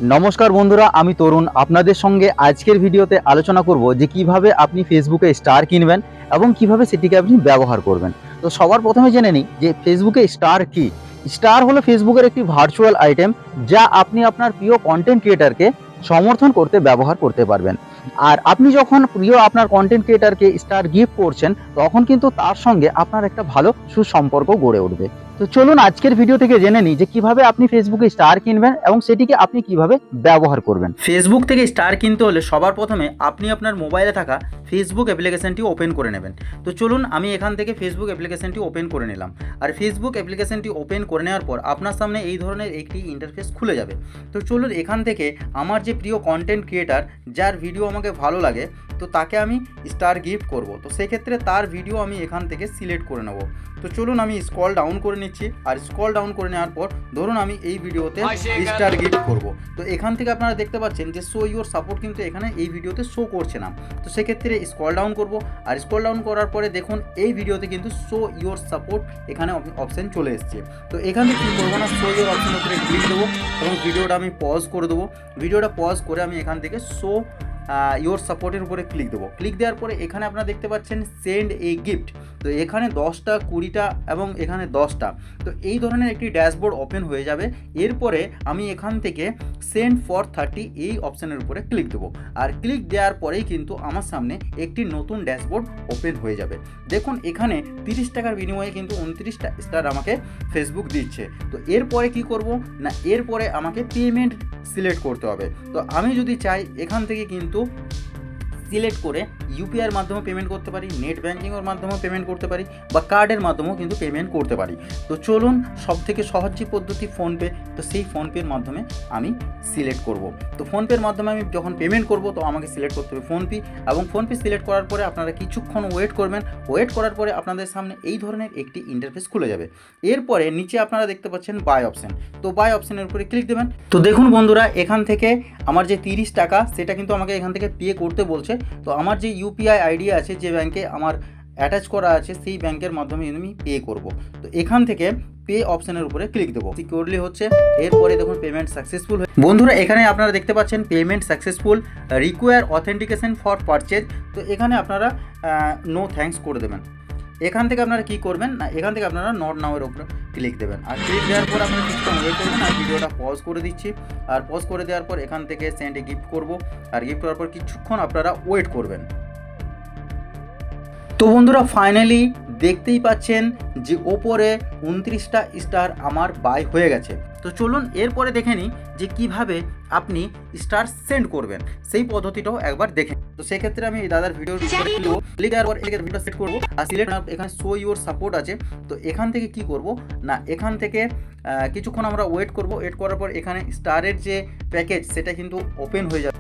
নমস্কার বন্ধুরা, আমি তরুণ আপনাদের সঙ্গে আজকের ভিডিওতে আলোচনা করব যে কিভাবে আপনি ফেসবুকে স্টার কিনবেন এবং কিভাবে সেটিকে আপনি ব্যবহার করবেন। তো সবার প্রথমে জেনে নিই যে ফেসবুকে স্টার কি। স্টার হলো ফেসবুকের একটি ভার্চুয়াল আইটেম, যা আপনি আপনার প্রিয় কন্টেন্ট ক্রিয়েটারকে সমর্থন করতে ব্যবহার করতে পারবেন। আর আপনি যখন প্রিয় আপনার কন্টেন্ট ক্রিয়েটারকে স্টার গিফট করছেন, তখন কিন্তু তার সঙ্গে আপনার একটা ভালো সুসম্পর্ক গড়ে উঠবে। তো চলুন আজকের ভিডিও থেকে জেনে নিই যে কিভাবে আপনি ফেসবুকে স্টার কিনবেন এবং সেটিকে আপনি কিভাবে ব্যবহার করবেন। ফেসবুক থেকে স্টার কিনতে হলে সবার প্রথমে আপনি আপনার মোবাইলে থাকা ফেসবুক অ্যাপ্লিকেশনটি ওপেন করে নেবেন। তো চলুন আমি এখান থেকে ফেসবুক অ্যাপ্লিকেশনটি ওপেন করে নিলাম। আর ফেসবুক অ্যাপ্লিকেশনটি ওপেন করে নেওয়ার পর আপনার সামনে এই ধরনের একটি ইন্টারফেস খুলে যাবে। তো চলুন এখান থেকে আমার যে প্রিয় কন্টেন্ট ক্রিয়েটার, যার ভিডিও আমাকে ভালো লাগে, তো তাকে আমি স্টার গিফট করব। তো সেক্ষেত্রে তার ভিডিও আমি এখান থেকে সিলেক্ট করে নেব। তো চলুন আমি স্ক্রল ডাউন করে নিচ্ছি। আর স্ক্রল ডাউন করে নেওয়ার পর ধরুন আমি এই ভিডিওতে স্টার গিফট করব। তো এখান থেকে আপনারা দেখতে পাচ্ছেন যে শো ইওর সাপোর্ট কিন্তু এখানে এই ভিডিওতে শো করছে না। তো সেক্ষেত্রে স্ক্রল ডাউন করব। আর স্ক্রল ডাউন করার পরে দেখুন এই ভিডিওতে কিন্তু শো ইওর সাপোর্ট এখানে অপশন চলে এসছে। তো এখান থেকে কী করবো না, শো ইওর অপশনের উপরে ক্লিক দেবো এবং ভিডিওটা আমি পজ করে দেবো। ভিডিওটা পজ করে আমি এখান থেকে শো ইওর সাপোর্টের উপরে ক্লিক দেবো। ক্লিক দেওয়ার পরে এখানে আপনারা দেখতে পাচ্ছেন সেন্ড এ গিফট। তো এখানে 10টা 20টা এবং এখানে 10টা, তো এই ধরনের একটি ড্যাশবোর্ড ওপেন হয়ে যাবে। এরপরে আমি এখান থেকে সেন্ড ফর 30 এই অপশানের উপরে ক্লিক দেবো। আর ক্লিক দেওয়ার পরেই কিন্তু আমার সামনে একটি নতুন ড্যাশবোর্ড ওপেন হয়ে যাবে। দেখুন এখানে 30 টাকার বিনিময়ে কিন্তু 29টা স্টার আমাকে ফেসবুক দিচ্ছে। তো এরপরে কি করব না, এরপরে আমাকে পেমেন্ট সিলেক্ট করতে হবে। তো আমি যদি চাই এখান থেকে কিন্তু সিলেক্ট করে ইউপিআইয়ের মাধ্যমে পেমেন্ট করতে পারি, নেট ব্যাঙ্কিংয়ের মাধ্যমেও পেমেন্ট করতে পারি, বা কার্ডের মাধ্যমেও কিন্তু পেমেন্ট করতে পারি। তো চলুন সবথেকে সহজ যে পদ্ধতি ফোনপে, তো সেই ফোনপের মাধ্যমে আমি সিলেক্ট করব। তো ফোনপের মাধ্যমে আমি যখন পেমেন্ট করব তো আমাকে সিলেক্ট করতে হবে ফোনপে। এবং ফোনপে সিলেক্ট করার পরে আপনারা কিছুক্ষণ ওয়েট করবেন। ওয়েট করার পরে আপনাদের সামনে এই ধরনের একটি ইন্টারফেস খুলে যাবে। এরপরে নিচে আপনারা দেখতে পাচ্ছেন বাই অপশন। তো বাই অপশনের উপরে ক্লিক দেবেন। তো দেখুন বন্ধুরা, এখান থেকে আমার যে 30 টাকা সেটা কিন্তু আমাকে এখান থেকে পে করতে বলছে। তো আমার যে ইউপিআই আইডি আছে, যে ব্যাংকে আমার অ্যাটাচ করা আছে, সেই ব্যাংকের মাধ্যমে আমি পে করব। তো এখান থেকে পে অপশনের উপরে ক্লিক দেবো। সিকিউরলি হচ্ছে। এরপরে দেখুন পেমেন্ট সাকসেসফুল। বন্ধুরা এখানে আপনারা দেখতে পাচ্ছেন payment successful, require authentication for purchase. তো এখানে আপনারা নো থ্যাঙ্কস করে দেবেন। এখান থেকে আপনারা কী করবেন না, এখান থেকে আপনারা নট নাও এর উপরে ক্লিক দেবেন। আর ক্লিক দেওয়ার পর আপনারা কিছুক্ষণ ওয়েট করবেন। আর ভিডিওটা পজ করে দিচ্ছি। আর পজ করে দেওয়ার পর এখান থেকে সেন্ড এ গিফট করব। আর গিফট করার পর কিছুক্ষণ আপনারা ওয়েট করবেন। তো বন্ধুরা ফাইনালি দেখতেই পাচ্ছেন যে ওপরে 29টা স্টার আমার বাই হয়ে গেছে। তো চলুন এরপরে দেখে নিই যে কিভাবে আপনি স্টার সেন্ড করবেন, সেই পদ্ধতিটাও একবার দেখেন। তো সেক্ষেত্রে আমি এই দাদার ভিডিওর ক্লিক দেওয়ার পর ভিডিও সেট করবো। আর সিলেক্ট এখানে শো ইওর সাপোর্ট আছে। তো এখান থেকে কি করব না, এখান থেকে কিছুক্ষণ আমরা ওয়েট করব। ওয়েট করার পর এখানে স্টারের যে প্যাকেজ সেটা কিন্তু ওপেন হয়ে যাবে।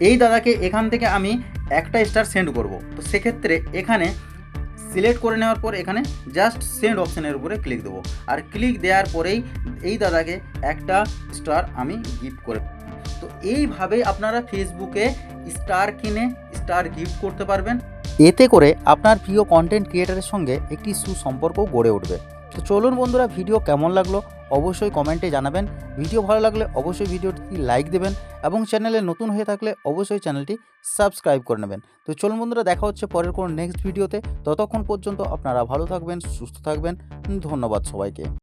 এই দাদাকে এখান থেকে আমি একটা স্টার সেন্ড করব। তো সেক্ষেত্রে এখানে সিলেক্ট করে নেওয়ার পর এখানে জাস্ট সেন্ড অপশানের উপরে ক্লিক দেবো। আর ক্লিক দেওয়ার পরেই এই দাদাকে একটা স্টার আমি গিফট করে। তো এইভাবে আপনারা ফেসবুকে স্টার কিনে স্টার গিফট করতে পারবেন। এতে করে আপনার প্রিয় কন্টেন্ট ক্রিয়েটারের সঙ্গে একটি সুসম্পর্ক গড়ে উঠবে। তো চলুন বন্ধুরা, ভিডিও কেমন লাগলো অবশ্যই কমেন্টে জানাবেন। ভিডিও ভালো লাগলে অবশ্যই ভিডিওটি লাইক দেবেন এবং চ্যানেলে নতুন হয়ে থাকলে অবশ্যই চ্যানেলটি সাবস্ক্রাইব করে নেবেন। তো চলুন বন্ধুরা, দেখা হচ্ছে পরের কোনো নেক্সট ভিডিওতে। ততক্ষণ পর্যন্ত আপনারা ভালো থাকবেন, সুস্থ থাকবেন। ধন্যবাদ সবাইকে।